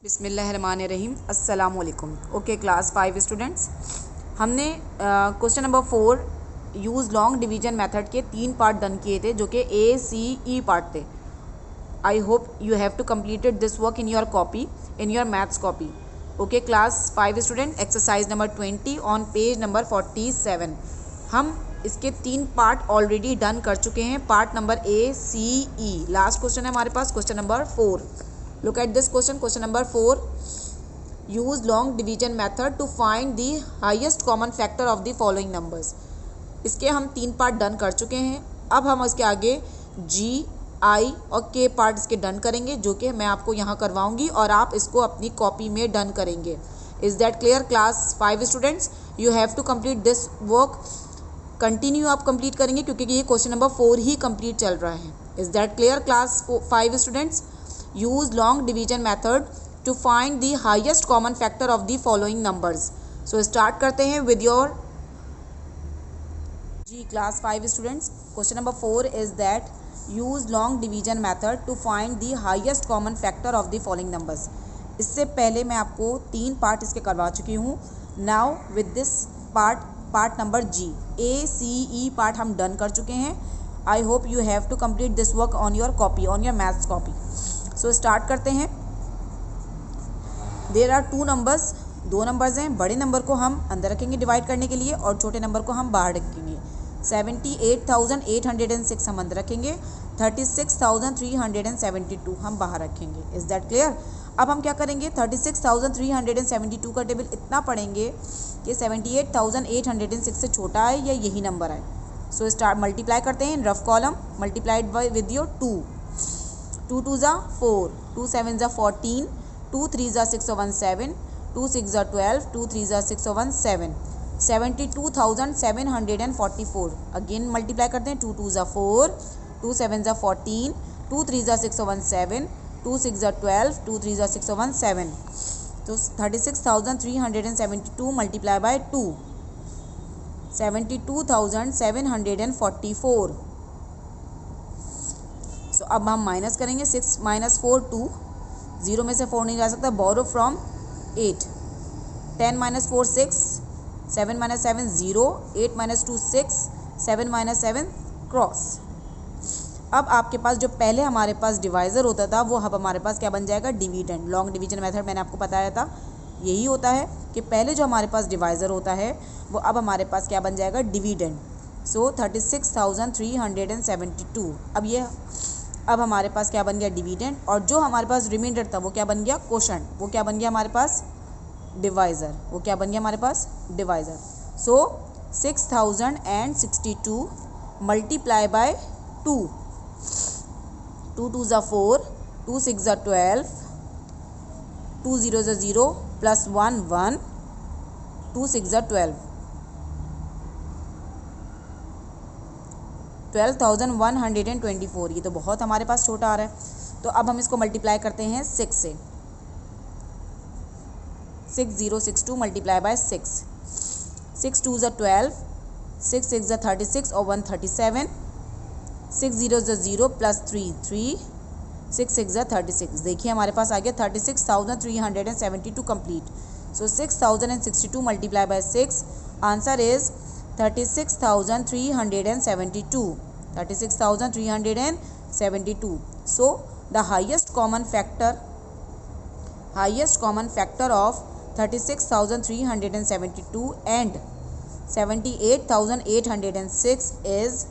बिस्मिल्लाहिर्रहमानिर्रहीम अस्सलाम वालेकुम। ओके क्लास 5 स्टूडेंट्स, हमने question number 4 use long division method के 3 पार्ट डन किए थे जो कि ए सी ई पार्ट थे। I hope you have to completed this work in your copy, in your maths copy. Okay class 5 student, exercise number 20 on page number 47। हम इसके 3 part already done कर चुके हैं। Part number A C E, last question है हमारे पास question number 4। Look at this question, question number 4. Use long division method to find the highest common factor of the following numbers. इसके हम 3 part done कर चुके हैं। अब हम इसके आगे G, I और K पार्ट इसके डन करेंगे, जो कि मैं आपको यहाँ करवाऊँगी और आप इसको अपनी कॉपी में डन करेंगे। Is that clear class 5 students? You have to complete this work. Continue आप कंप्लीट करेंगे क्योंकि ये क्वेश्चन नंबर 4 ही कंप्लीट चल रहा है। Is that clear class 5 students? Use long division method to find the highest common factor of the following numbers. So start करते हैं with your G class 5 students. Question number 4 is that use long division method to find the highest common factor of the following numbers. इससे पहले मैं आपको 3 part इसके करवा चुकी हूँ। Now with this part number G, A C E part हम done कर चुके हैं। I hope you have to complete this work on your copy, on your maths copy. So start करते हैं। देयर आर 2 नंबर्स, 2 नंबर्स हैं। बड़े number को हम अंदर रखेंगे डिवाइड करने के लिए और छोटे नंबर को हम बाहर रखेंगे। 78,806 हम अंदर रखेंगे, 36,372 हम बाहर रखेंगे। Is that clear? अब हम क्या करेंगे, 36,372 का टेबल इतना पढ़ेंगे कि 78,806 से छोटा है या यही नंबर है। सो स्टार्ट मल्टीप्लाई करते हैं in rough column, multiplied by with your 2 2 ज़ा 4, 2 7 ज़ा 14, 2 3 ज़ा 617, 2 6 ज़ा 12, 2 3 ज़ा 617, 72,744। अगेन मल्टीप्लाई करते हैं, 2 2 ज़ा 4, 2 7 ज़ा 14, 2 3 ज़ा 617, 2 6 ज़ा 12, 2 3 ज़ा 617। तो 36,372 मल्टीप्लाई बाय 2, 72,744। सो अब हम माइनस करेंगे, 6 - 4 2, 0 में से 4 नहीं जा सकता, बोरो फ्रॉम 8, 10 - 4 6, 7 - 7 0, 8 - 2 6, 7 - 7 क्रॉस। अब आपके पास जो पहले हमारे पास डिवाइज़र होता था वो अब हमारे पास क्या बन जाएगा, डिविडेंड। लॉन्ग डिवीजन मेथड मैंने आपको बताया था, यही होता है कि पहले जो हमारे पास डिवाइज़र होता है वो अब हमारे पास क्या बन जाएगा, डिविडेंड। सो 36,372। अब हमारे पास क्या बन गया, डिविडेंड। और जो हमारे पास रिमाइंडर था वो क्या बन गया, क्वोशंट। वो क्या बन गया हमारे पास, डिवाइज़र। वो क्या बन गया हमारे पास, डिवाइज़र। सो 6062 मल्टीप्लाई बाय 2, 2 2 ज़ा 4, 2 6 ज़ा 12, 2 0 ज़ा 0 प्लस 1 1, 2 6 ज़ा 12, 12,124। ये तो बहुत हमारे पास छोटा आ रहा है। तो अब हम इसको मल्टीप्लाई करते हैं 6 से, 6062 मल्टीप्लाई बाय 6, 6 2 ज़ा 12, 6 6 ज़ा 36 और 1 37, 6 0 ज़ा 0 प्लस 3 3, 6 6 ज़ा 36। देखिए हमारे पास आ गया 36,372 complete. So 6,062 multiply by 6, answer is 36,372, 36,372। So the highest common factor of 36,372 and 78,806 is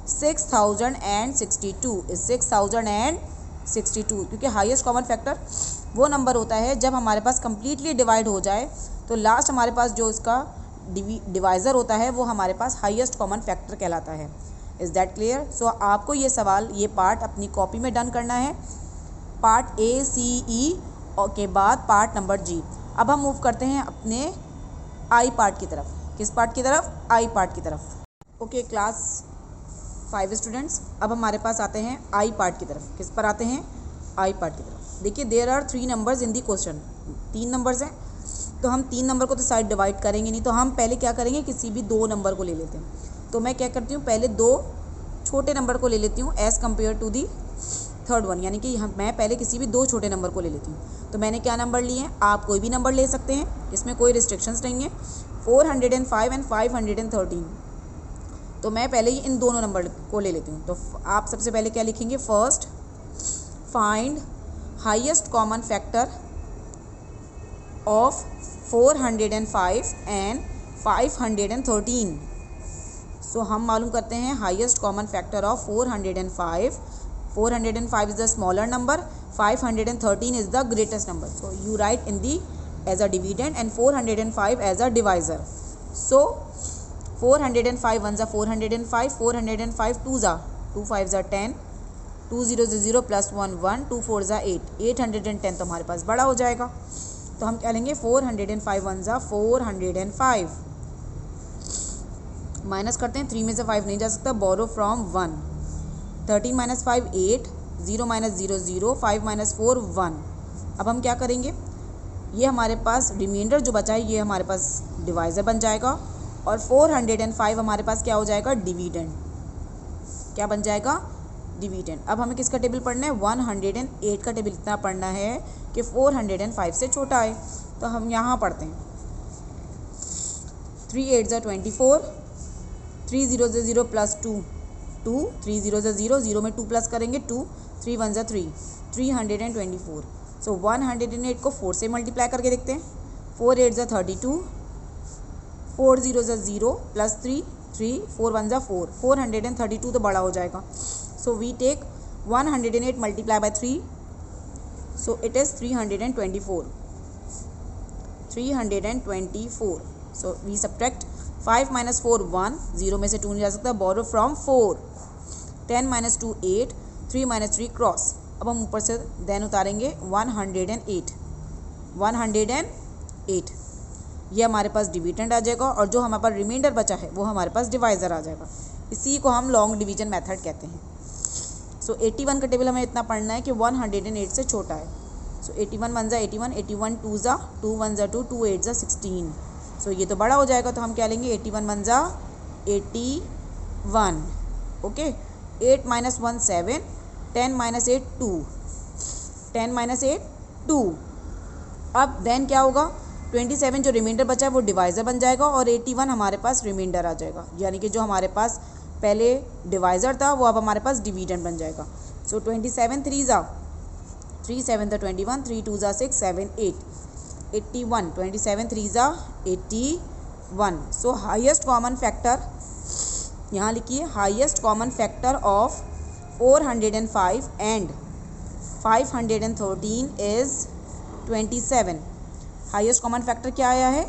6,062, is 6,062। क्योंकि हाईएस्ट कॉमन फैक्टर वो नंबर होता है जब हमारे पास कम्प्लीटली डिवाइड हो जाए तो लास्ट हमारे पास जो इसका डिवाइज़र होता है वो हमारे पास हाईएस्ट कॉमन फैक्टर कहलाता है। Is that clear? सो आपको ये सवाल, ये पार्ट अपनी कॉपी में डन करना है, पार्ट ए सी ई और के बाद पार्ट नंबर जी। अब हम मूव करते हैं अपने आई पार्ट की तरफ। किस पार्ट की तरफ, आई पार्ट की तरफ। ओके क्लास 5 स्टूडेंट्स, अब हमारे पास आते हैं आई पार्ट की तरफ। किस पर आते हैं, आई पार्ट की तरफ। देखिए there are 3 numbers in the question, 3 numbers हैं। तो हम 3 नंबर को तो साइड डिवाइड करेंगे नहीं, तो हम पहले क्या करेंगे, किसी भी 2 नंबर को ले लेते हैं। तो मैं क्या करती हूँ, पहले 2 छोटे नंबर को ले लेती हूँ as compare to the third one, यानी कि मैं पहले किसी भी दो छोटे नंबर को ले लेती हूँ। तो मैंने क्या नंबर लिए हैं, आप कोई भी नंबर ले सकते हैं, इसमें कोई रिस्ट्रिक्शंस नहीं है। 405 एंड 513, तो मैं पहले ही इन दोनों नंबर को ले लेती हूँ। तो आप सबसे पहले क्या लिखेंगे, first find highest common factor of 405 and 513। सो हम मालूम करते हैं highest common factor of 405. 405 is the smaller number, 513 is the greatest number. So you write in the as a dividend and 405 as a divisor. So 405 ones are 405, 405 twos are 2 5s are 10, 2 0s 0 plus 1 1, 2 4s are 8, 810 तो हमारे पास बड़ा हो जाएगा। तो हम क्या लेंगे, 405 ones are 405, minus करते हैं, 3 में से 5 नहीं जा सकता, borrow from 1, 13 minus 5 8, 0 minus 0 0, 5 minus 4 1। अब हम क्या करेंगे, ये हमारे पास रिमाइंडर जो बचा है ये हमारे पास डिवाइज़र बन जाएगा, और 405 हमारे पास क्या हो जाएगा, डिविडेंड। क्या बन जाएगा, डिविडेंड। अब हमें किसका टेबल पढ़ना है, 108 का टेबल इतना पढ़ना है कि 405 से छोटा है। तो हम यहाँ पढ़ते हैं, 3 8s are 24, 3 0s are 0 plus 2 2, 3 0s are 0, 0 में 2 प्लस करेंगे 2, 3 1s are 3, 324। सो 108 को 4 से मल्टीप्लाई करके देखते हैं, 4 8s are 32, 4 0s are 0 plus 3 3, 4 1s are 4, 432 तो बड़ा हो जाएगा। So we take 108 multiply by 3, so it is 324, 324। So we subtract 5 minus 4 1, 0 में से 2 नहीं जा सकता, borrow from 4, 10 minus 2 8, 3 minus 3 cross. अब हम ऊपर से देन उतारेंगे 108, 108 ये हमारे पास डिविडेंड आ जाएगा, और जो हमारे पास रिमाइंडर बचा है वो हमारे पास डिवाइज़र आ जाएगा। इसी को हम लॉन्ग डिवीजन मेथड कहते हैं। सो 81 का टेबल हमें इतना पढ़ना है कि 108 से छोटा है। सो 81 1 जा 81, 81 2 जा 2 1 जा 2, 2 8 जा 16। सो ये तो बड़ा हो जाएगा, तो हम क्या लेंगे, 81 1 जा 81, ओके। 8 minus 1 7, 10 minus 8 2, 10 minus 8 2। अब देन क्या होगा, 27 जो रिमाइंडर बचा है वो डिवाइज़र बन जाएगा, और 81 हमारे पास रिमाइंडर आ जाएगा, यानी कि जो हमारे पास पहले डिवाइज़र था वो अब हमारे पास डिविडेंड बन जाएगा। सो 27 3 जा 3 7 जा 21, 3 2 जा 6 7 8, 81, 27 3 जा 81। सो हाईएस्ट कॉमन फैक्टर यहाँ लिखिए, highest common factor of 405 and 513 is 27। Highest common factor क्या आया है,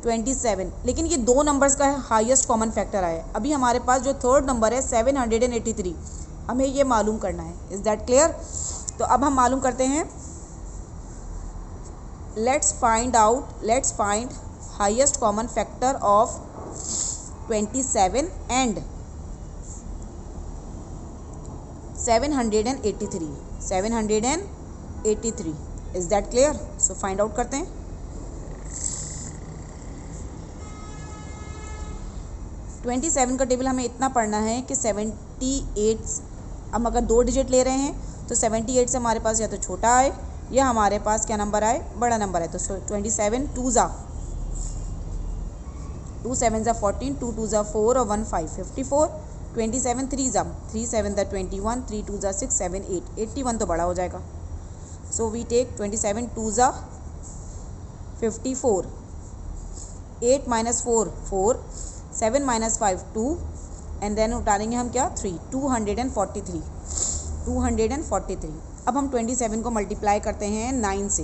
27, लेकिन ये दो नंबर्स का हाईएस्ट कॉमन फैक्टर आया है। अभी हमारे पास जो थर्ड नंबर है 783, हमें ये मालूम करना है। Is that clear? तो अब हम मालूम करते हैं, let's find highest common factor of 27 and 783, 783। Is that clear? So find out करते हैं। 27 का टेबल हमें इतना पढ़ना है कि 78, हम अगर 2 डिजिट ले रहे हैं तो 78 से हमारे पास या तो छोटा आए या हमारे पास क्या नंबर आए, बड़ा नंबर है। तो 27 2 जा 2 7 जा 14, 2 2 जा 4 और 1 5 54, 27 3 जा 3 7 जा 21, 3 2 जा 6 7 8, 81 तो बड़ा हो जाएगा। सो वी टेक 27 2 जा 54, 8 माइनस 4 4, 7 माइनस 5 2, एंड देन उतारेंगे हम क्या, 3, 243, 243। अब हम 27 को मल्टीप्लाई करते हैं 9 से,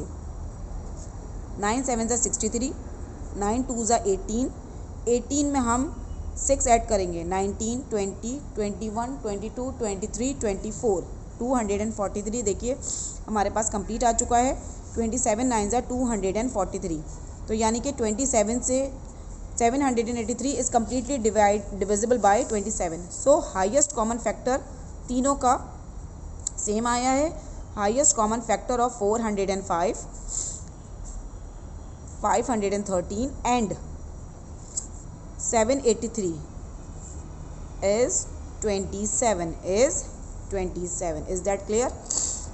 9 7 जा 63, 9 2 जा 18, 18 में हम 6 ऐड करेंगे, 19 20 21 22 23 24, 243। देखिए हमारे पास कंप्लीट आ चुका है। 27 9 जा 243, तो यानी कि 27 से 783 is completely divisible by 27। So highest common factor तीनों का सेम आया है। Highest common factor of 405, 513 and 783 is 27, is 27। Is that clear?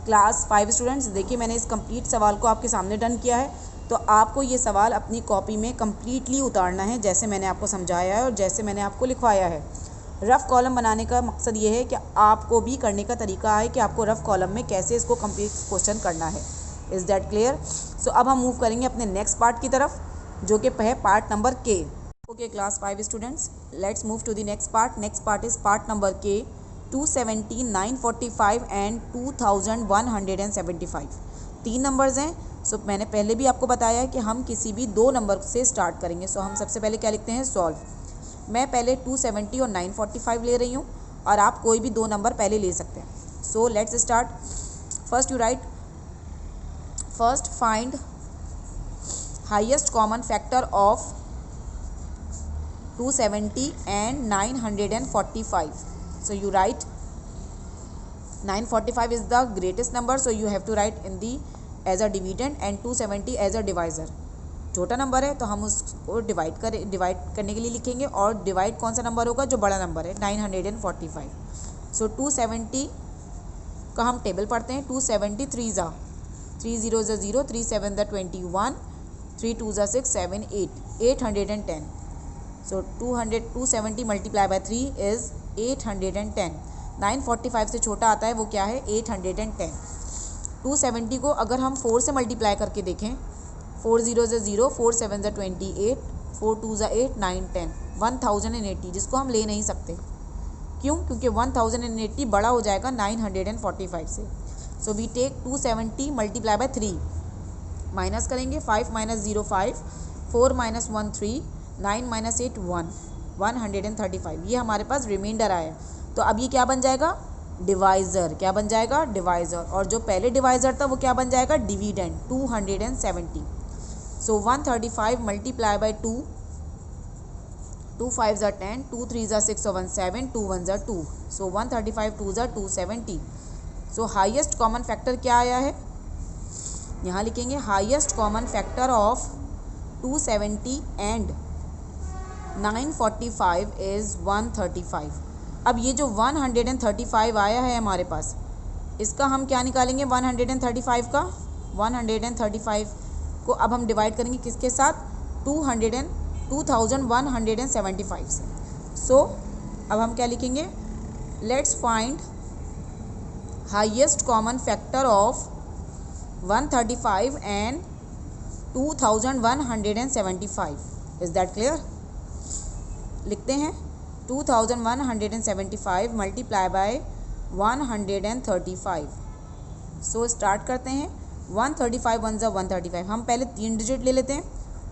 Class 5 students, देखिए मैंने इस कंप्लीट सवाल को आपके सामने डन किया है, तो आपको ये सवाल अपनी कॉपी में कम्प्लीटली उतारना है जैसे मैंने आपको समझाया है और जैसे मैंने आपको लिखवाया है। रफ़ कॉलम बनाने का मकसद ये है कि आपको भी करने का तरीका है कि आपको रफ़ कॉलम में कैसे इसको कंप्लीट क्वेश्चन करना है। Is that clear? सो अब हम मूव करेंगे अपने नेक्स्ट पार्ट की तरफ, जो कि है part number K. Okay class 5 students, let's move to the next part. Next part is part number K 270, 945 and 2175। 3 numbers हैं। सो मैंने पहले भी आपको बताया है कि हम किसी भी 2 नंबर से स्टार्ट करेंगे। सो हम सबसे पहले क्या लिखते हैं? सॉल्व। मैं पहले 270 और 945 ले रही हूँ और आप कोई भी 2 नंबर पहले ले सकते हैं। So let's start. First you right, first find highest common factor of 270 and 945. So you write 945 is the greatest number, so you have to write in the as a dividend and 270 as a divisor. छोटा number है तो हम उसको divide करने के लिए लिखेंगे, और डिवाइड कौन सा नंबर होगा? जो बड़ा नंबर है, 945. सो 270 का हम टेबल पढ़ते हैं। 270 3 ज़ा 3 0 ज़ा 0, 3 7 ज़ा 21, 3 2 ज़ा 6 7 8, 810. सो 270 मल्टीप्लाई बाय 3 इज़ 810. 945 से छोटा आता है वो क्या है? 810. 270 को अगर हम 4 से मल्टीप्लाई करके देखें, 4 0 ज़ा 0, 4 7 ज़ा 28, 4 2 ज़ा 8, 9 10, 1080, जिसको हम ले नहीं सकते। क्यों? क्योंकि 1080 बड़ा हो जाएगा 945 से। So we take 270 multiply by 3, minus करेंगे, 5 माइनस 0 5, 4 माइनस 1 3, 9 माइनस 8 1, 135। ये हमारे पास रिमाइंडर आया। तो अब ये क्या बन जाएगा? डिवाइज़र। क्या बन जाएगा? डिवाइज़र। और जो पहले डिवाइज़र था वो क्या बन जाएगा? डिविडेंड, 270। सो 135 मल्टीप्लाई बाय 2, 2 5 ज़ा 10, 2 3 ज़ा 6 और 1 7, 2 1 ज़ा 2। सो 135 2 ज़ा 270। सो हाईएस्ट कॉमन फैक्टर क्या आया है? यहाँ लिखेंगे highest common factor of 270 and 945 is 135। अब ये जो 135 आया है हमारे पास, इसका हम क्या निकालेंगे? 135 का 135 को अब हम डिवाइड करेंगे किसके साथ? 2175 से। सो अब हम क्या लिखेंगे? Let's find highest common factor of 135 and 2175. Is that clear? लिखते हैं 2175 मल्टीप्लाई बाय 135. सो स्टार्ट करते हैं। 135 1 ज़ा 135, हम पहले 3 डिजिट ले लेते हैं।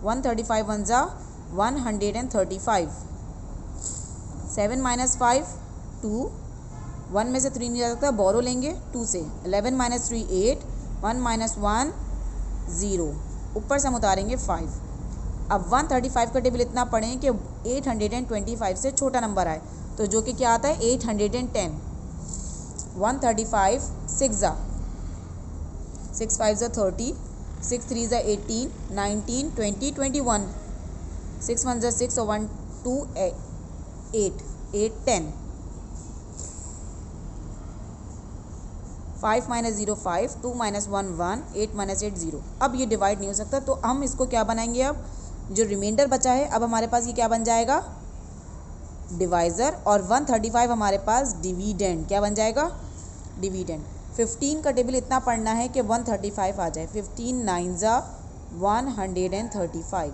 135 1 ज़ा 135, 7 माइनस 5 2, 1 में से 3 नहीं जा सकता, बोरो लेंगे 2 से। 11 माइनस 3 8, 1 माइनस 1 0, ऊपर से हम उतारेंगे 5। अब 135 का टेबल इतना पढ़ें कि 825 से छोटा नंबर आए, तो जो कि क्या आता है? 810. 135 6 ज़ा 6 5 ज़ा 30, 6 3 ज़ा 18, 19 20 21, 6 1 ज़ा 6 और 1 2 8, 8 10. 5 माइनस 0 5, 2 माइनस 1 1, 8 माइनस 8 0. अब ये डिवाइड नहीं हो सकता, तो हम इसको क्या बनाएंगे? अब जो रिमाइंडर बचा है, अब हमारे पास ये क्या बन जाएगा? डिवाइज़र। और 135 हमारे पास डिविडेंड। क्या बन जाएगा? डिविडेंड। 15 का टेबल इतना पढ़ना है कि 135 आ जाए। 15 9 ज़ा 135.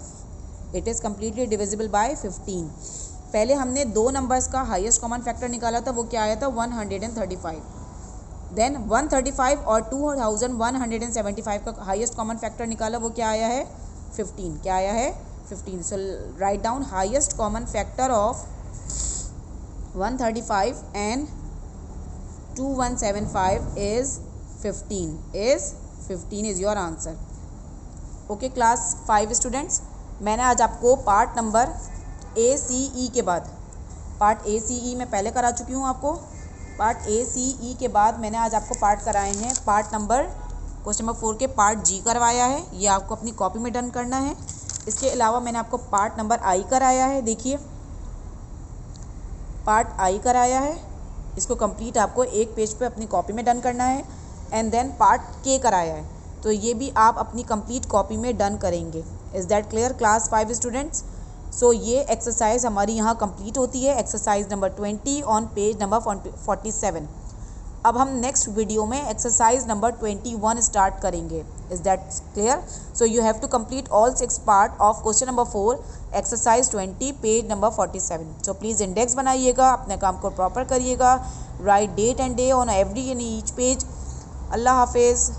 It is completely divisible by 15. पहले हमने 2 नंबर्स का हाईएस्ट कॉमन फैक्टर निकाला था, वो क्या आया था? 135. देन 135 और 2175 का हाईएस्ट कॉमन फैक्टर निकाला, वो क्या आया है? 15. क्या आया है? 15. So write down highest common factor of 135 and 2175 is 15. Is 15 is your answer. Okay class 5 students, मैंने आज आपको पार्ट नंबर ACE के बाद, पार्ट ACE मैं पहले करा चुकी हूँ आपको। पार्ट ACE के बाद मैंने आज आपको पार्ट कराए हैं पार्ट नंबर क्वेश्चन नंबर 4 के पार्ट G करवाया है। ये आपको अपनी कॉपी में डन करना है। इसके अलावा मैंने आपको पार्ट नंबर I कराया है। देखिए पार्ट I कराया है, इसको कंप्लीट आपको एक पेज पे अपनी कॉपी में डन करना है। एंड देन पार्ट के कराया है, तो ये भी आप अपनी कंप्लीट कॉपी में डन करेंगे। Is that clear class 5 students? So ये एक्सरसाइज हमारी यहाँ कंप्लीट होती है, exercise number 20 on page number 47। अब हम नेक्स्ट वीडियो में एक्सरसाइज नंबर 21 स्टार्ट करेंगे। Is that clear? So you have to complete all 6 part of question number 4 exercise 20 page number 47। So please index बनाइएगा, अपने काम को प्रॉपर करिएगा, right date and day on every in each page. अल्लाह हाफिज़।